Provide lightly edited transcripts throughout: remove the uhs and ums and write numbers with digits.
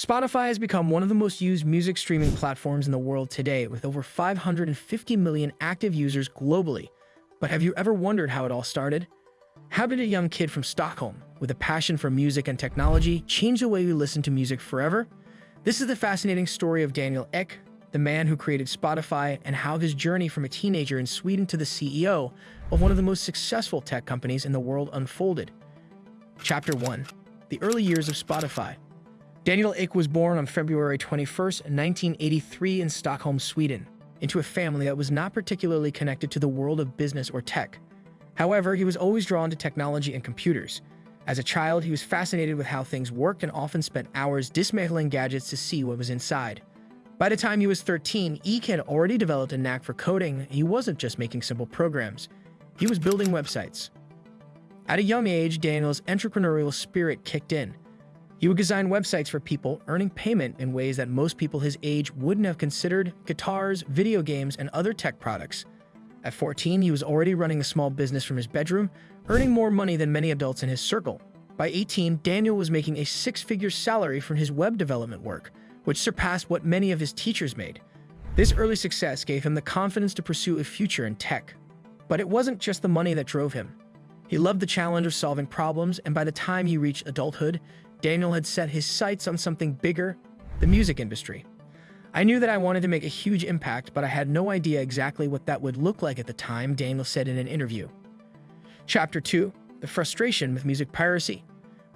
Spotify has become one of the most used music streaming platforms in the world today, with over 550 million active users globally. But have you ever wondered how it all started? How did a young kid from Stockholm, with a passion for music and technology, change the way we listen to music forever? This is the fascinating story of Daniel Ek, the man who created Spotify, and how his journey from a teenager in Sweden to the CEO of one of the most successful tech companies in the world unfolded. Chapter 1. The Early Years of Spotify. Daniel Ek was born on February 21st, 1983 in Stockholm, Sweden, into a family that was not particularly connected to the world of business or tech. However, he was always drawn to technology and computers. As a child, he was fascinated with how things worked and often spent hours dismantling gadgets to see what was inside. By the time he was 13, Ek had already developed a knack for coding. He wasn't just making simple programs. He was building websites. At a young age, Daniel's entrepreneurial spirit kicked in. He would design websites for people, earning payment in ways that most people his age wouldn't have considered: guitars, video games, and other tech products. At 14, he was already running a small business from his bedroom, earning more money than many adults in his circle. By 18, Daniel was making a six-figure salary from his web development work, which surpassed what many of his teachers made. This early success gave him the confidence to pursue a future in tech. But it wasn't just the money that drove him. He loved the challenge of solving problems, and by the time he reached adulthood, Daniel had set his sights on something bigger: the music industry. "I knew that I wanted to make a huge impact, but I had no idea exactly what that would look like at the time," Daniel said in an interview. Chapter 2. The Frustration with Music Piracy.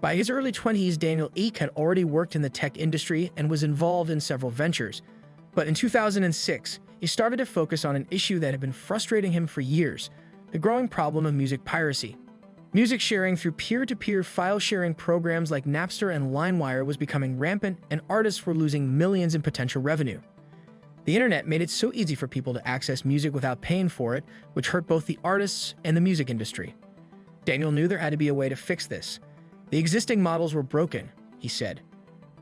By his early 20s, Daniel Ek had already worked in the tech industry and was involved in several ventures. But in 2006, he started to focus on an issue that had been frustrating him for years: the growing problem of music piracy. Music sharing through peer-to-peer file-sharing programs like Napster and LimeWire was becoming rampant, and artists were losing millions in potential revenue. The internet made it so easy for people to access music without paying for it, which hurt both the artists and the music industry. Daniel knew there had to be a way to fix this. The existing models were broken, he said.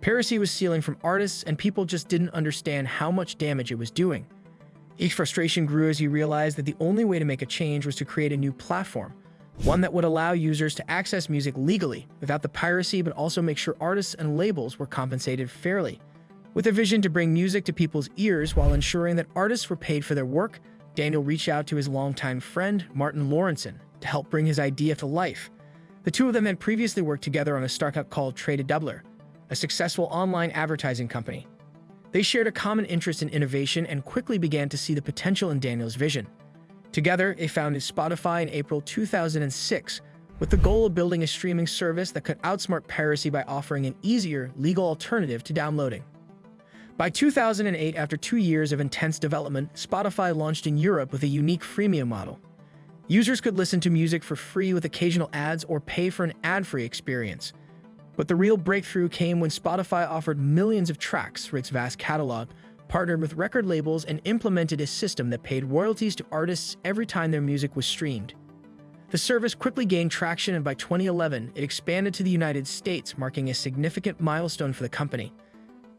Piracy was stealing from artists, and people just didn't understand how much damage it was doing. Ek's frustration grew as he realized that the only way to make a change was to create a new platform, one that would allow users to access music legally without the piracy, but also make sure artists and labels were compensated fairly. With a vision to bring music to people's ears while ensuring that artists were paid for their work, Daniel reached out to his longtime friend, Martin Lawrenson, to help bring his idea to life. The two of them had previously worked together on a startup called Doubler, a successful online advertising company. They shared a common interest in innovation and quickly began to see the potential in Daniel's vision. Together, they founded Spotify in April 2006, with the goal of building a streaming service that could outsmart piracy by offering an easier, legal alternative to downloading. By 2008, after 2 years of intense development, Spotify launched in Europe with a unique freemium model. Users could listen to music for free with occasional ads or pay for an ad-free experience. But the real breakthrough came when Spotify offered millions of tracks for its vast catalog, partnered with record labels, and implemented a system that paid royalties to artists every time their music was streamed. The service quickly gained traction, and by 2011, it expanded to the United States, marking a significant milestone for the company.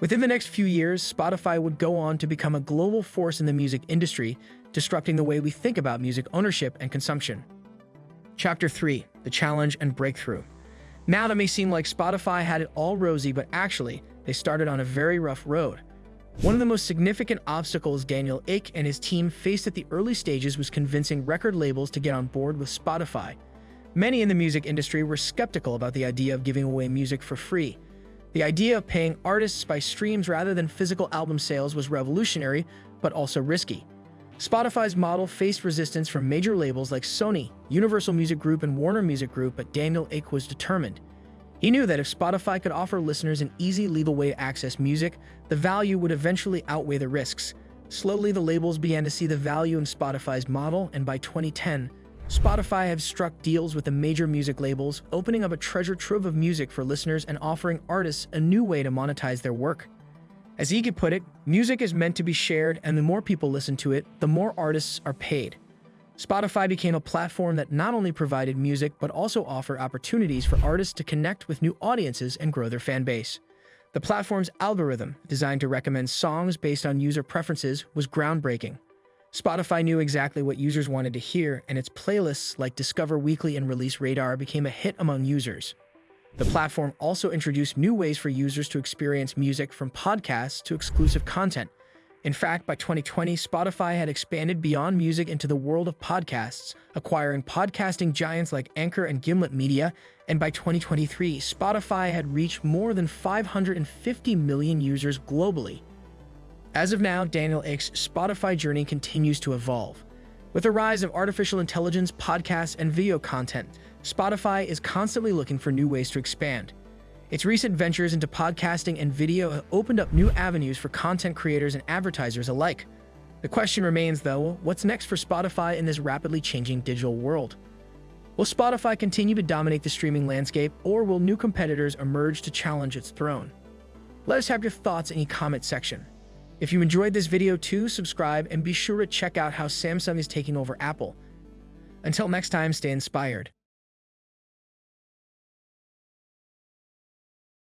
Within the next few years, Spotify would go on to become a global force in the music industry, disrupting the way we think about music ownership and consumption. Chapter 3. The Challenge and Breakthrough. Now that may seem like Spotify had it all rosy, but actually, they started on a very rough road. One of the most significant obstacles Daniel Ek and his team faced at the early stages was convincing record labels to get on board with Spotify. Many in the music industry were skeptical about the idea of giving away music for free. The idea of paying artists by streams rather than physical album sales was revolutionary, but also risky. Spotify's model faced resistance from major labels like Sony, Universal Music Group, and Warner Music Group, but Daniel Ek was determined. He knew that if Spotify could offer listeners an easy, legal way to access music, the value would eventually outweigh the risks. Slowly, the labels began to see the value in Spotify's model, and by 2010, Spotify had struck deals with the major music labels, opening up a treasure trove of music for listeners and offering artists a new way to monetize their work. As he could put it, music is meant to be shared, and the more people listen to it, the more artists are paid. Spotify became a platform that not only provided music but also offered opportunities for artists to connect with new audiences and grow their fan base. The platform's algorithm, designed to recommend songs based on user preferences, was groundbreaking. Spotify knew exactly what users wanted to hear, and its playlists like Discover Weekly and Release Radar became a hit among users. The platform also introduced new ways for users to experience music, from podcasts to exclusive content. In fact, by 2020, Spotify had expanded beyond music into the world of podcasts, acquiring podcasting giants like Anchor and Gimlet Media, and by 2023, Spotify had reached more than 550 million users globally. As of now, Daniel Ik's Spotify journey continues to evolve. With the rise of artificial intelligence, podcasts, and video content, Spotify is constantly looking for new ways to expand. Its recent ventures into podcasting and video have opened up new avenues for content creators and advertisers alike. The question remains, though, what's next for Spotify in this rapidly changing digital world? Will Spotify continue to dominate the streaming landscape, or will new competitors emerge to challenge its throne? Let us have your thoughts in the comment section. If you enjoyed this video too, subscribe and be sure to check out how Samsung is taking over Apple. Until next time, stay inspired.